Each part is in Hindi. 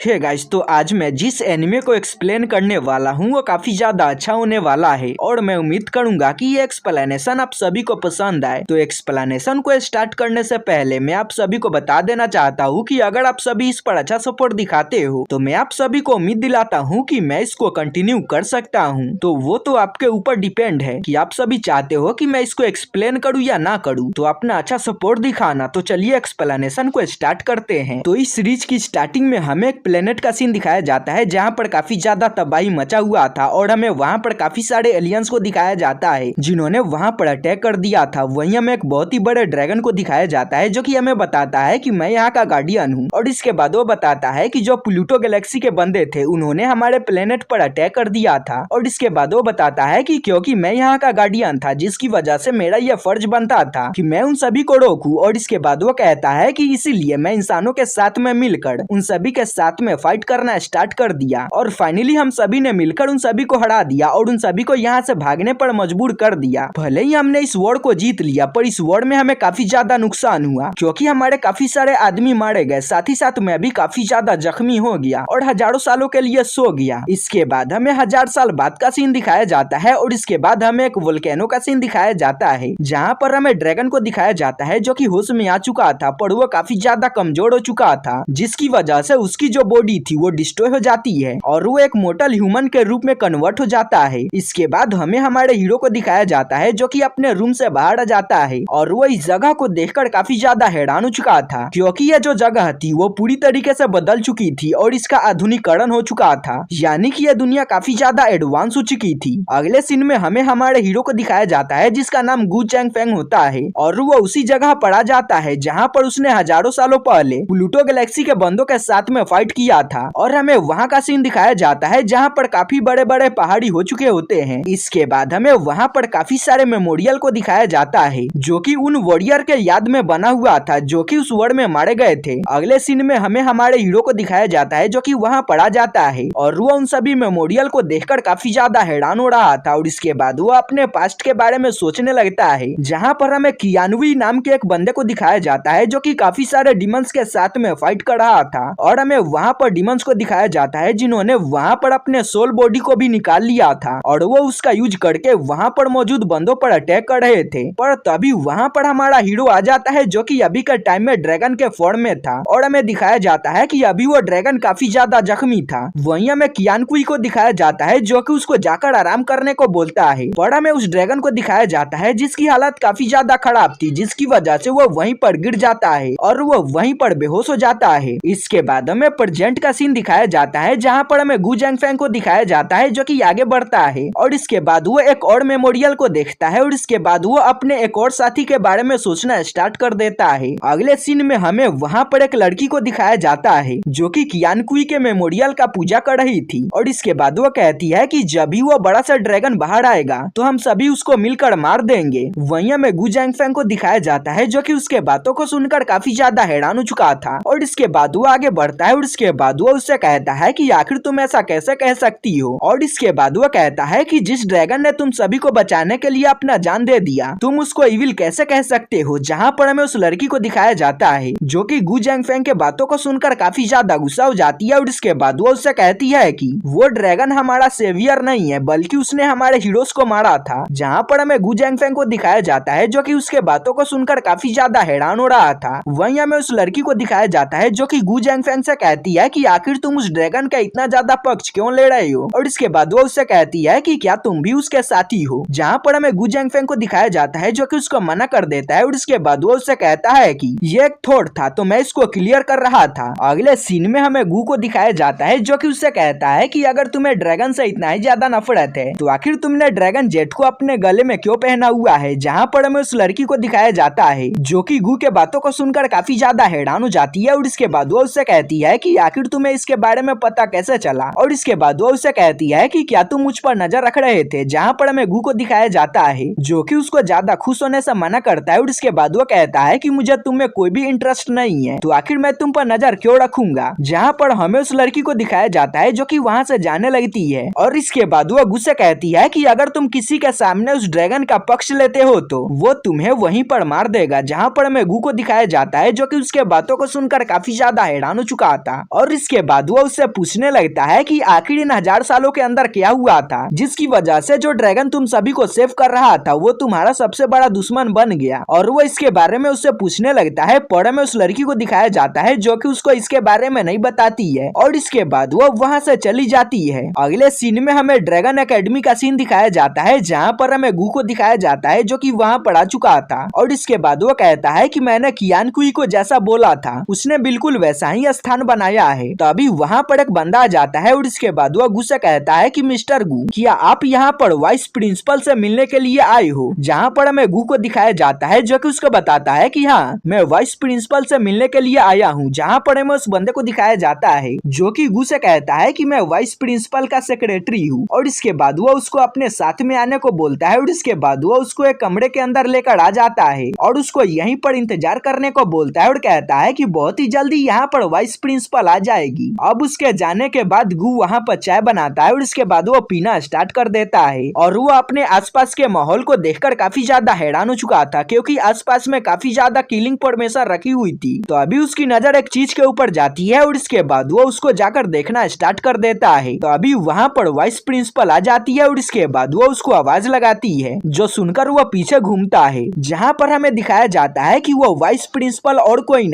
हे गाइस, तो आज मैं जिस एनिमे को एक्सप्लेन करने वाला हूँ वो काफी ज्यादा अच्छा होने वाला है और मैं उम्मीद करूंगा कि ये एक्सप्लेनेशन आप सभी को पसंद आए। तो एक्सप्लेनेशन को स्टार्ट करने से पहले मैं आप सभी को बता देना चाहता हूँ कि अगर आप सभी इस पर अच्छा सपोर्ट दिखाते हो तो मैं आप सभी को उम्मीद दिलाता हूँ कि मैं इसको कंटिन्यू कर सकता हूँ। तो वो तो आपके ऊपर डिपेंड है कि आप सभी चाहते हो कि मैं इसको एक्सप्लेन करूँ या ना करूँ। तो अपना अच्छा सपोर्ट दिखाना। तो चलिए एक्सप्लेनेशन को स्टार्ट करते हैं। तो इस सीरीज की स्टार्टिंग में हमें एक प्लेनेट का सीन दिखाया जाता है जहां पर काफी ज्यादा तबाही मचा हुआ था और हमें वहां पर काफी सारे एलियंस को दिखाया जाता है जिन्होंने वहां पर अटैक कर दिया था। वहीं हमें एक बहुत ही बड़े ड्रैगन को दिखाया जाता है जो कि हमें बताता है कि मैं यहाँ का गार्डियन हूँ। और इसके बाद वो बताता है कि जो प्लूटो गैलेक्सी के बंदे थे उन्होंने हमारे प्लेनेट पर अटैक कर दिया था। और इसके बाद वो बताता है कि क्योंकि मैं यहाँ का गार्डियन था जिसकी वजह से मेरा यह फर्ज बनता था कि मैं उन सभी को रोकूं। और इसके बाद वो कहता है कि इसीलिए मैं इंसानों के साथ में मिलकर उन सभी के साथ में फाइट करना स्टार्ट कर दिया और फाइनली हम सभी ने मिलकर उन सभी को हरा दिया और उन सभी को यहाँ से भागने पर मजबूर कर दिया। भले ही हमने इस वॉर को जीत लिया पर इस वॉर में हमें काफी ज्यादा नुकसान हुआ क्योंकि हमारे काफी सारे आदमी मारे गए, साथ ही साथ मैं भी काफी ज्यादा जख्मी हो गया और हजारों सालों के लिए सो गया। इसके बाद हमें 1000 साल बाद का सीन दिखाया जाता है और इसके बाद हमें एक वोल्केनो का सीन दिखाया जाता है जहाँ पर हमें ड्रैगन को दिखाया जाता है जो कि होश में आ चुका था पर वो काफी ज्यादा कमजोर हो चुका था जिसकी वजह से उसकी जो बॉडी थी वो डिस्ट्रॉय हो जाती है और वो एक मोर्टल ह्यूमन के रूप में कन्वर्ट हो जाता है। इसके बाद हमें हमारे हीरो को दिखाया जाता है जो कि अपने रूम से बाहर आ जाता है और वो इस जगह को देखकर काफी ज्यादा हैरान हो चुका था क्योंकि ये जो जगह थी वो पूरी तरीके से बदल चुकी थी और इसका आधुनिकीकरण हो चुका था, यानी कि यह दुनिया काफी ज्यादा एडवांस हो चुकी थी। अगले सीन में हमें हमारे हीरो को दिखाया जाता है जिसका नाम गू चैंग फेंग होता है और वो उसी जगह पर आ जाता है जहाँ पर उसने हजारों सालों पहले प्लूटो गैलेक्सी के बंदों के साथ में फाइट किया था। और हमें वहाँ का सीन दिखाया जाता है जहाँ पर काफी बड़े बड़े पहाड़ी हो चुके होते हैं। इसके बाद हमें वहाँ पर काफी सारे मेमोरियल को दिखाया जाता है जो कि उन वॉरियर के याद में बना हुआ था जो कि उस वॉर में मारे गए थे। अगले सीन में हमें हमारे हीरो को दिखाया जाता है जो कि वहाँ पढ़ा जाता है और वो उन सभी मेमोरियल को देखकर काफी ज्यादा हैरान हो रहा था। और इसके बाद वो अपने पास्ट के बारे में सोचने लगता है जहाँ पर हमें कियानुवी नाम के एक बंदे को दिखाया जाता है जो कि काफी सारे डिमंस के साथ में फाइट कर रहा था और हमें वहाँ पर डिमंस को दिखाया जाता है जिन्होंने वहाँ पर अपने सोल बॉडी को भी निकाल लिया था और वो उसका यूज करके वहाँ पर मौजूद बंदों पर अटैक कर रहे थे। पर तभी वहाँ पर हमारा हीरो आ जाता है जो कि अभी के टाइम में ड्रैगन के फॉर्म में था और हमें दिखाया जाता है कि अभी वो ड्रैगन काफी ज्यादा जख्मी था। वहीं हमें कियानकुई को दिखाया जाता है जो कि उसको जाकर आराम करने को बोलता है पर हमें उस ड्रैगन को दिखाया जाता है जिसकी हालत काफी ज्यादा खराब थी जिसकी वजह से वो वहीं पर गिर जाता है और वो वहीं पर बेहोश हो जाता है। इसके बाद हमें प्रेजेंट का सीन दिखाया जाता है जहाँ पर हमें गू चैंग फेंग को दिखाया जाता है जो कि आगे बढ़ता है और इसके बाद वो एक और मेमोरियल को देखता है और इसके बाद वो अपने एक और साथी के बारे में सोचना स्टार्ट कर देता है। अगले सीन में हमें वहाँ पर एक लड़की को दिखाया जाता है जो कि कियानकुई के मेमोरियल का पूजा कर रही थी और इसके बाद वो कहती है कि जब भी वो बड़ा सा ड्रैगन बाहर आएगा तो हम सभी उसको मिलकर मार देंगे। वहीं हमें गू चैंग फेंग को दिखाया जाता है जो कि उसके बातों को सुनकर काफी ज्यादा हैरान हो चुका था और इसके बाद वो आगे बढ़ता है और इसके बाद वो उससे कहता है कि आखिर तुम ऐसा कैसे कह सकती हो। और इसके बाद वो कहता है कि जिस ड्रैगन ने तुम सभी को बचाने के लिए अपना जान दे दिया तुम उसको इविल कैसे कह सकते हो। जहाँ पर हमें उस लड़की को दिखाया जाता है जो कि गू चैंग फेंग के बातों को सुनकर काफी ज्यादा गुस्सा हो जाती है और इसके बाद वो उससे कहती है कि वो ड्रैगन हमारा सेवियर नहीं है बल्कि उसने हमारे हीरोज को मारा था। जहाँ पर हमें गू चैंग फेंग को दिखाया जाता है जो कि उसके बातों को सुनकर काफी ज्यादा हैरान हो रहा था। वहीं हमें उस लड़की को दिखाया जाता है जो कि गू चैंग फेंग से कहती है कि आखिर तुम उस ड्रैगन का इतना ज्यादा पक्ष क्यों ले रहे हो। और इसके बाद वो उससे कहती है कि क्या तुम भी उसके साथी हो। जहाँ पर हमें गू चैंग फेंग को दिखाया जाता है जो कि उसको मना कर देता है और इसके बाद वो उससे कहता है कि ये एक थॉट था तो मैं इसको क्लियर कर रहा था। अगले सीन में हमें गू को दिखाया जाता है जो कि उससे कहता है कि अगर तुम्हें ड्रैगन से इतना ही ज्यादा नफरत है तो आखिर तुमने ड्रैगन जेट को अपने गले में क्यों पहना हुआ है। जहाँ पर हमें उस लड़की को दिखाया जाता है जो कि गू के बातों को सुनकर काफी ज्यादा हैरान हो जाती है और इसके बाद वो उससे कहती है कि आखिर तुम्हें इसके बारे में पता कैसे चला। और इसके बाद वो उससे कहती है कि क्या तुम मुझ पर नजर रख रहे थे। जहाँ पर हमें गू को दिखाया जाता है जो कि उसको ज्यादा खुश होने से मना करता है और इसके बाद वो कहता है कि मुझे तुम में कोई भी इंटरेस्ट नहीं है तो आखिर मैं तुम पर नजर क्यों रखूंगा। जहाँ पर हमें उस लड़की को दिखाया जाता है जो कि वहाँ से जाने लगती है और इसके बाद वो गुस्से कहती है कि अगर तुम किसी के सामने उस ड्रैगन का पक्ष लेते हो तो वो तुम्हें वहीं पर मार देगा। जहाँ पर हमें गू को दिखाया जाता है जो कि उसके बातों को सुनकर काफी ज्यादा हैरान हो चुका था और इसके बाद वो उससे पूछने लगता है कि आखिर इन 1000 सालों के अंदर क्या हुआ था जिसकी वजह से जो ड्रैगन तुम सभी को सेव कर रहा था वो तुम्हारा सबसे बड़ा दुश्मन बन गया। और वो इसके बारे में उससे पूछने लगता है, पर में उस लड़की को दिखाया जाता है जो कि उसको इसके बारे में नहीं बताती है और इसके बाद वो वहाँ से चली जाती है। अगले सीन में हमें ड्रैगन एकेडमी का सीन दिखाया जाता है जहाँ पर हमें गू को दिखाया जाता है जो कि वहाँ पढ़ा चुका था और इसके बाद वो कहता है कि मैंने कियान कुई को जैसा बोला था उसने बिल्कुल वैसा ही स्थान बनाया है। तो अभी वहाँ पर एक बंदा आ जाता है और इसके बाद वो गू से कहता है कि मिस्टर गू, क्या आप यहाँ पर वाइस प्रिंसिपल से मिलने के लिए आए हो? जहाँ पर हमें गू को दिखाया जाता है जो कि उसको बताता है कि हाँ, मैं वाइस प्रिंसिपल से मिलने के लिए आया हूँ। जहाँ पर हमें उस बंदे को दिखाया जाता है जो कि गू से कहता है कि मैं वाइस प्रिंसिपल का सेक्रेटरी हूँ और इसके बाद वो उसको अपने साथ में आने को बोलता है और इसके बाद वो उसको एक कमरे के अंदर लेकर आ जाता है और उसको यहीं पर इंतजार करने को बोलता है और कहता है कि बहुत ही जल्दी यहाँ पर वाइस प्रिंसिपल आ जाएगी। अब उसके जाने के बाद गू वहाँ पर चाय बनाता है और इसके बाद वो पीना स्टार्ट कर देता है और वो अपने आसपास के माहौल को देखकर काफी ज्यादा हैरान हो चुका था क्योंकि आसपास में काफी ज्यादा किलिंग परमिशन रखी हुई थी। तो अभी उसकी नजर एक चीज के ऊपर जाती है और इसके बाद वो उसको जाकर देखना स्टार्ट कर देता है। तो अभी वहाँ पर वाइस प्रिंसिपल आ जाती है और इसके बाद वो उसको आवाज लगाती है जो सुनकर वो पीछे घूमता है जहाँ पर हमें दिखाया जाता है कि वो वाइस प्रिंसिपल और कोई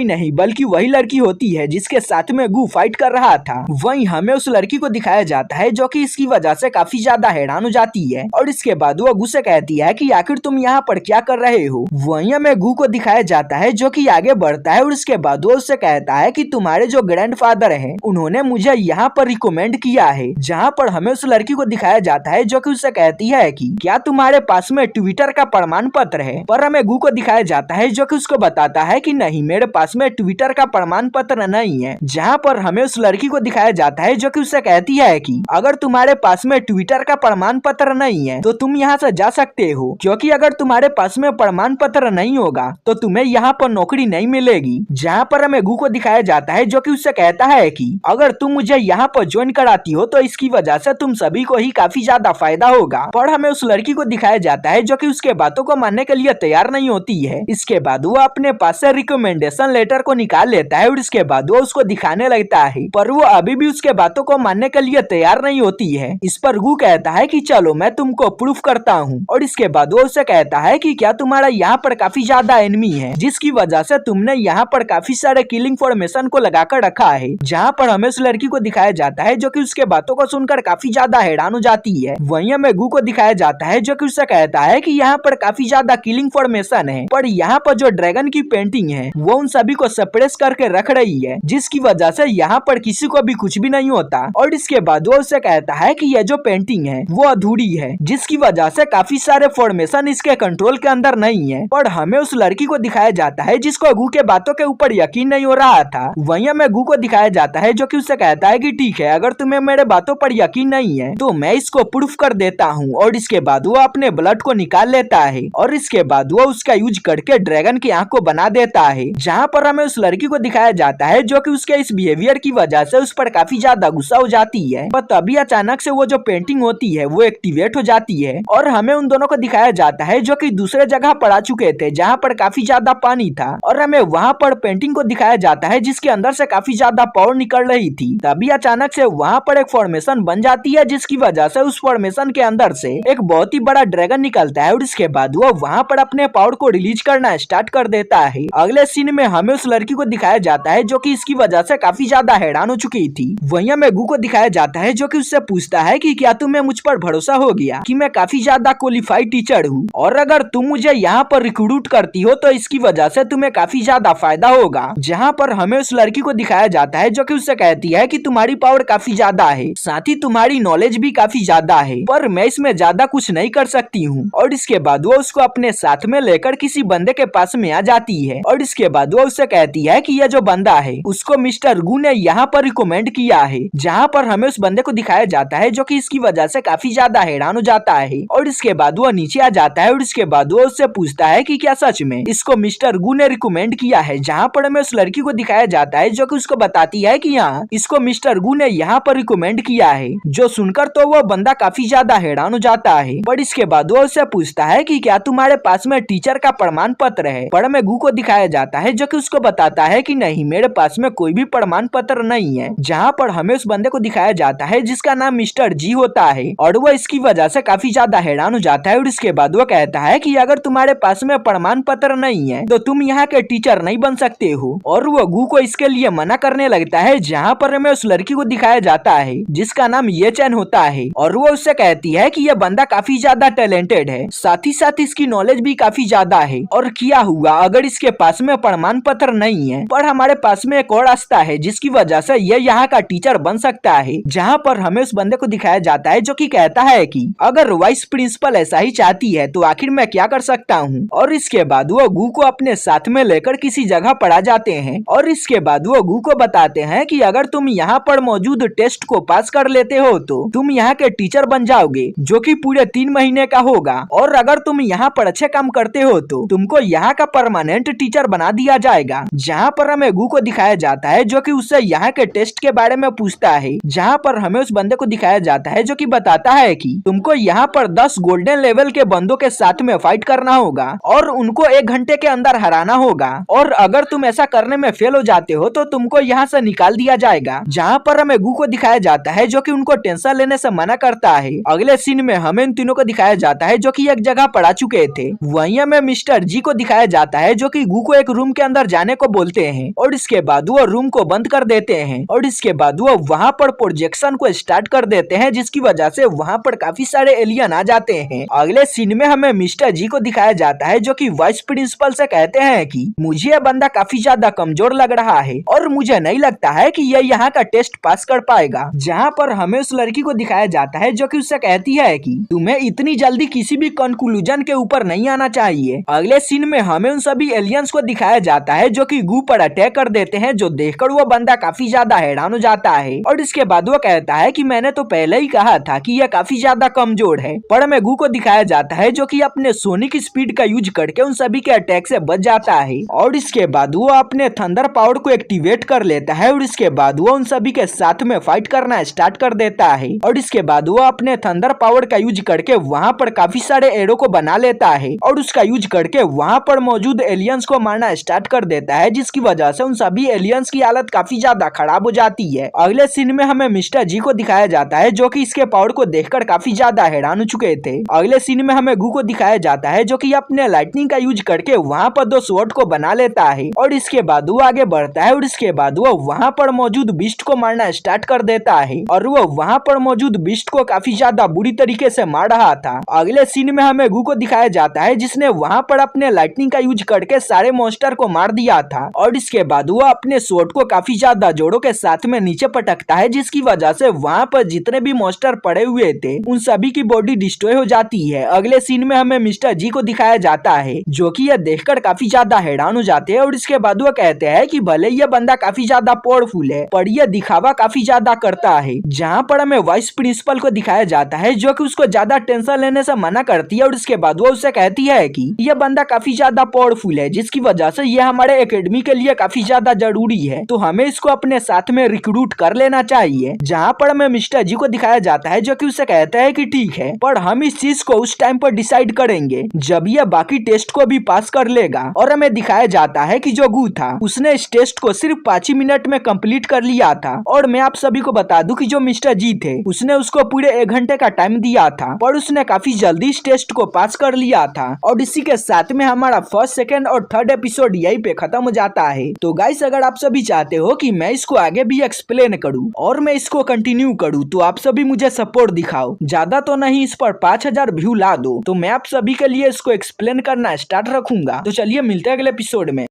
नहीं बल्कि वही लड़की होती है जिसके साथ में गू फाइट कर रहा था। वहीं हमें उस लड़की को दिखाया जाता है जो कि इसकी वजह से काफी ज्यादा हैरान हो जाती है और इसके बाद वो गू से कहती है कि आखिर तुम यहाँ पर क्या कर रहे हो। वहीं हमें गू को दिखाया जाता है जो कि आगे बढ़ता है और इसके बाद वो उससे कहता है कि तुम्हारे जो ग्रैंडफादर हैं उन्होंने मुझे यहाँ पर रिकमेंड किया है। जहाँ पर हमें उस लड़की को दिखाया जाता है जो कि उससे कहती है कि क्या तुम्हारे पास में ट्विटर का प्रमाण पत्र है। पर हमें गू को दिखाया जाता है जो कि उसको बताता है कि नहीं, मेरे पास में ट्विटर का प्रमाण पत्र नहीं है। जहाँ पर हमें उस लड़की को दिखाया जाता है जो कि उससे कहती है कि अगर तुम्हारे पास में ट्विटर का प्रमाण पत्र नहीं है तो तुम यहाँ से जा सकते हो, क्योंकि अगर तुम्हारे पास में प्रमाण पत्र नहीं होगा तो तुम्हें यहाँ पर नौकरी नहीं मिलेगी। जहाँ पर हमें गू को दिखाया जाता है जो कि उससे कहता है कि अगर तुम मुझे यहाँ पर ज्वाइन कराती हो तो इसकी वजह से तुम सभी को ही काफी ज्यादा फायदा होगा। पर हमें उस लड़की को दिखाया जाता है जो कि उसके बातों को मानने के लिए तैयार नहीं होती है। इसके बाद वो अपने पास से रिकमेंडेशन लेटर को निकाल लेता है और इसके बाद वो उसको दिखाने लगता है, पर वो अभी भी उसके बातों को मानने के लिए तैयार नहीं होती है। इस पर गू कहता है कि चलो मैं तुमको प्रूफ करता हूँ और इसके बाद वो उससे कहता है कि क्या तुम्हारा यहाँ पर काफी ज्यादा एनिमी है जिसकी वजह से तुमने यहाँ पर काफी सारे किलिंग फॉर्मेशन को लगाकर रखा है। जहाँ पर हमें उस लड़की को दिखाया जाता है जो कि उसके बातों को सुनकर काफी ज्यादा हैरान हो जाती है। वहीं हमें गू को दिखाया जाता है जो कि उससे कहता है कि यहाँ पर काफी ज्यादा किलिंग फॉर्मेशन है, पर यहाँ पर जो ड्रैगन की पेंटिंग है वो उन सभी को सप्रेस करके रख रही है जिसकी वजह से यहाँ पर किसी को भी कुछ भी नहीं होता। और इसके बाद वो उससे कहता है कि यह जो पेंटिंग है वो अधूरी है जिसकी वजह से काफी सारे फॉर्मेशन इसके कंट्रोल के अंदर नहीं है। पर हमें उस लड़की को दिखाया जाता है जिसको गू के बातों के ऊपर यकीन नहीं हो रहा था। वहीं हमें गू को दिखाया जाता है जो कि उससे कहता है कि ठीक है, अगर तुम्हें मेरे बातों पर यकीन नहीं है तो मैं इसको प्रूफ कर देता हूँ। और इसके बाद वो अपने ब्लड को निकाल लेता है और इसके बाद वो उसका यूज करके ड्रैगन की आंख को बना देता है। जहाँ पर हमें उस लड़की को दिखाया जाता है जो कि उसके इस बिहेवियर की वजह से उस पर काफी ज्यादा गुस्सा हो जाती है। पर तभी अचानक से वो जो पेंटिंग होती है वो एक्टिवेट हो जाती है और हमें उन दोनों को दिखाया जाता है जो कि दूसरे जगह पर आ चुके थे जहाँ पर काफी ज्यादा पानी था और हमें वहाँ पर पेंटिंग को दिखाया जाता है जिसके अंदर से काफी ज्यादा पावर निकल रही थी। तभी अचानक से वहाँ पर एक फॉर्मेशन बन जाती है जिसकी वजह से उस फॉर्मेशन के अंदर से एक बहुत ही बड़ा ड्रैगन निकलता है और इसके बाद वो वहाँ पर अपने पावर को रिलीज करना स्टार्ट कर देता है। अगले सीन में हमें उस लड़की को दिखाया जाता है जो कि इसकी वजह से काफी ज्यादा हैरान हो चुकी थी। वहीं हमें गू को दिखाया जाता है जो कि उससे पूछता है कि क्या तुम्हें मुझ पर भरोसा हो गया कि मैं काफी ज्यादा क्वालिफाइड टीचर हूँ और अगर तुम मुझे यहाँ पर रिक्रूट करती हो तो इसकी वजह से तुम्हें काफी ज्यादा फायदा होगा। जहाँ पर हमें उस लड़की को दिखाया जाता है जो कि उससे कहती है कि तुम्हारी पावर काफी ज्यादा है, साथ ही तुम्हारी नॉलेज भी काफी ज्यादा है, पर मैं इसमें ज्यादा कुछ नहीं कर सकती हूँ। और इसके बाद वो उसको अपने साथ में लेकर किसी बंदे के पास में आ जाती है और इसके बाद वो उससे कहती है कि यह जो बंदा है उसको मिस्टर गू ने यहाँ पर रिकमेंड किया है। जहाँ पर हमें उस बंदे को दिखाया जाता है जो कि इसकी वजह से काफी ज्यादा हैरान हो जाता है और इसके बाद वो नीचे आ जाता है और इसके बाद वो उससे पूछता है कि क्या सच में इसको मिस्टर गू ने रिकमेंड किया है। जहाँ पर हमें उस लड़की को दिखाया जाता है जो कि उसको बताती है कि हाँ, इसको मिस्टर गू ने यहाँ पर रिकमेंड किया है। जो सुनकर तो वो बंदा काफी ज्यादा हैरान हो जाता है। पर इसके बाद वो उससे पूछता है कि क्या तुम्हारे पास में टीचर का प्रमाण पत्र है। पर हमें गू को दिखाया जाता है जो कि उसको बताता है कि नहीं, मेरे पास में कोई भी प्रमाण पत्र नहीं है। जहाँ पर हमें उस बंदे को दिखाया जाता है जिसका नाम मिस्टर जी होता है और वो इसकी वजह से काफी ज्यादा हैरान हो जाता है और इसके बाद वो कहता है कि अगर तुम्हारे पास में प्रमाण पत्र नहीं है तो तुम यहाँ के टीचर नहीं बन सकते हो और वो गू को इसके लिए मना करने लगता है। जहाँ पर हमें उस लड़की को दिखाया जाता है जिसका नाम ये चैन होता है और वो उससे कहती है कि यह बंदा काफी ज्यादा टैलेंटेड है, साथ ही साथ इसकी नॉलेज भी काफी ज्यादा है और क्या हुआ अगर इसके पास में प्रमाण पत्र नहीं है, पर हमारे पास में एक और रास्ता है जिसकी वजह से यह यहाँ का टीचर बन सकता है। जहाँ पर हमें उस बंदे को दिखाया जाता है जो कि कहता है कि अगर वाइस प्रिंसिपल ऐसा ही चाहती है तो आखिर मैं क्या कर सकता हूँ। और इसके बाद वो गू को अपने साथ में लेकर किसी जगह पर आ जाते हैं और इसके बाद वो गू को बताते हैं कि अगर तुम यहाँ पर मौजूद टेस्ट को पास कर लेते हो तो तुम यहाँ के टीचर बन जाओगे जो कि पूरे 3 महीने का होगा और अगर तुम यहाँ पर अच्छे काम करते हो तो तुमको यहाँ का परमानेंट टीचर बना दिया जाएगा। जहाँ पर हमें गू को दिखाया जाता है जो कि उससे यहाँ के टेस्ट के बारे में पूछता है। जहाँ पर हमें उस बंदे को दिखाया जाता है जो कि बताता है कि तुमको यहाँ पर 10 गोल्डन लेवल के बंदों के साथ में फाइट करना होगा और उनको 1 घंटे के अंदर हराना होगा और अगर तुम ऐसा करने में फेल हो जाते हो तो तुमको यहाँ से निकाल दिया जाएगा। जहाँ पर हमें गू को दिखाया जाता है जो कि उनको टेंशन लेने से मना करता है। अगले सीन में हमें इन तीनों को दिखाया जाता है जो कि एक जगह पढ़ा चुके थे। वहीं हमें मिस्टर जी को दिखाया जाता है जो कि गू को एक रूम के अंदर जाने को बोलते हैं और इसके बाद वो रूम को बंद कर देते हैं और इसके बाद वो वहाँ पर प्रोजेक्शन को स्टार्ट कर देते हैं जिसकी वजह से वहाँ पर काफी सारे एलियन आ जाते हैं। अगले सीन में हमें मिस्टर जी को दिखाया जाता है जो कि वाइस प्रिंसिपल से कहते हैं कि मुझे यह बंदा काफी ज्यादा कमजोर लग रहा है और मुझे नहीं लगता है कि यह यहाँ का टेस्ट पास कर पाएगा। जहाँ पर हमें उस लड़की को दिखाया जाता है जो कि उससे कहती है कि तुम्हें इतनी जल्दी किसी भी कंक्लूजन के ऊपर नहीं आना चाहिए। अगले सीन में हमें उन सभी एलियंस को दिखाया जाता है जो कि गू पर अटैक कर देते हैं, जो देखकर वो बंदा काफी ज्यादा हैरान हो जाता है और इसके बाद वो कहता है कि मैंने तो पहले ही कहा था कि यह काफी ज्यादा कमजोर है। पर हमें गू को दिखाया जाता है जो कि अपने सोनिक स्पीड का यूज करके उन सभी के अटैक से बच जाता है और इसके बाद वो अपने थंडर पावर को एक्टिवेट कर लेता है और इसके बाद वो उन सभी के साथ में फाइट करना स्टार्ट कर देता है और इसके बाद वो अपने थंडर पावर का यूज करके वहाँ पर काफी सारे एरो को बना लेता है और उसका यूज करके वहाँ पर मौजूद एलियंस को मारना स्टार्ट कर देता है, जिसकी वजह से उन सभी एलियंस की हालत काफी ज्यादा खराब हो जाती है। अगले सीन में हमें मिस्टर जी को दिखाया जाता है जो कि इसके पावर को देखकर काफी ज्यादा हैरान हो चुके थे। अगले सीन में हमें गू को दिखाया जाता है जो कि अपने लाइटनिंग का यूज करके वहाँ पर 2 स्वॉर्ड को बना लेता है और इसके बाद वो आगे बढ़ता है और इसके बाद वो वहाँ पर मौजूद बीस्ट को मारना स्टार्ट कर देता है और वो वहाँ पर मौजूद बीस्ट को काफी ज्यादा बुरी तरीके से मार रहा था। अगले सीन में हमें गू को दिखाया जाता है जिसने वहाँ पर अपने लाइटनिंग का यूज करके सारे मॉन्स्टर को मार दिया था और इसके बाद वो अपने स्वॉर्ड को काफी ज्यादा जोड़ों के साथ में नीचे पटकता है, जिसकी वजह से वहाँ पर जितने भी मॉन्स्टर पड़े हुए थे उन सभी की बॉडी डिस्ट्रॉय हो जाती है। अगले सीन में हमें मिस्टर जी को दिखाया जाता है जो कि यह देखकर काफी ज्यादा हैरान हो जाते हैं और इसके बाद वो कहते हैं कि भले यह बंदा काफी ज्यादा पावरफुल है पर यह दिखावा काफी ज्यादा करता है। जहाँ पर हमें वाइस प्रिंसिपल को दिखाया जाता है जो कि उसको ज्यादा टेंशन लेने से मना करती है और इसके बाद वो उससे कहती है कि यह बंदा काफी ज्यादा पावरफुल है जिसकी वजह से यह हमारे एकेडमी के लिए काफी ज्यादा जरूरी है, तो हमें इसको अपने साथ में रिक्रूट कर लेना चाहिए। जहाँ पर हमें मिस्टर जी को दिखाया जाता है जो कि उससे कहता है कि ठीक है पर हम इस चीज को उस टाइम पर डिसाइड करेंगे जब यह बाकी टेस्ट को भी पास कर लेगा। और हमें दिखाया जाता है कि जो गू था उसने इस टेस्ट को सिर्फ 5 ही मिनट में कंप्लीट कर लिया था और मैं आप सभी को बता दूं कि जो मिस्टर जी थे उसने उसको पूरे 1 घंटे का टाइम दिया था पर उसने काफी जल्दी इस टेस्ट को पास कर लिया था। और इसी के साथ में हमारा फर्स्ट, सेकंड और थर्ड एपिसोड यहीं पे खत्म हो जाता है। तो गाइस अगर आप सभी चाहते हो कि मैं इसको आगे भी एक्सप्लेन करूं और मैं इसको कंटिन्यू करूं तो आप सभी मुझे सपोर्ट दिखाओ, ज्यादा तो नहीं इस पर 5000 व्यू ला दो तो मैं आप सभी के लिए इसको एक्सप्लेन करना स्टार्ट रखूंगा। तो चलिए मिलते हैं अगले एपिसोड में।